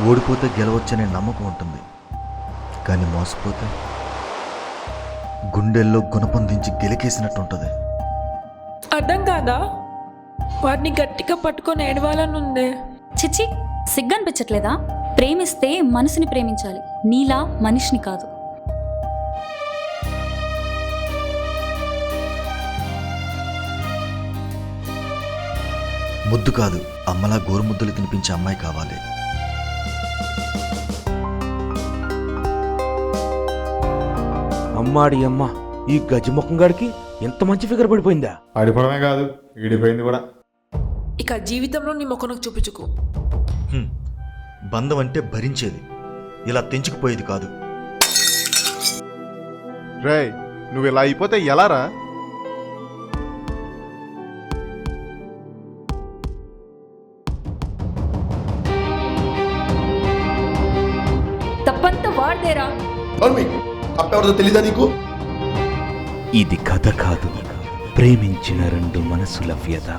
ఓడిపోతే గెలవచ్చనే నమ్మకం ఉంటుంది, కానీ మోసపోతే గుండెల్లో గుణపొందించి గెలికేసినట్టు ఉంటుంది. అర్థం కాదా? వాటిని గట్టిగా పట్టుకొని ఏడవాలనుందే. చిచ్చి, సిగ్గనిపించట్లేదా? ప్రేమిస్తే మనసుని ప్రేమించాలి, నీలా మనిషిని కాదు. ముద్దు కాదు, అమ్మలా గోరుముద్దులు తినిపించే అమ్మాయి కావాలి. అమ్మాడి అమ్మ, ఈ గజముఖం గాడికి ఎంత మంచి ఫిగర్ పడిపోయిందా? ఆడిపోవడమే కాదు, ఈడిపోయింది కూడా. ఇక జీవితంలో నీ మొక్కనకు చూపించుకో. బంధం అంటే భరించేది, ఇలా తెంచుకుపోయేది కాదు. రేయ్, నువ్వు ఇలా అయిపోతే ఎలారా? తప్పంతా వాడదేరా. తప్పెవరిదో తెలీదా నీకు? ఇది కథ కాదు, ప్రేమించిన రెండు మనసుల వ్యధ.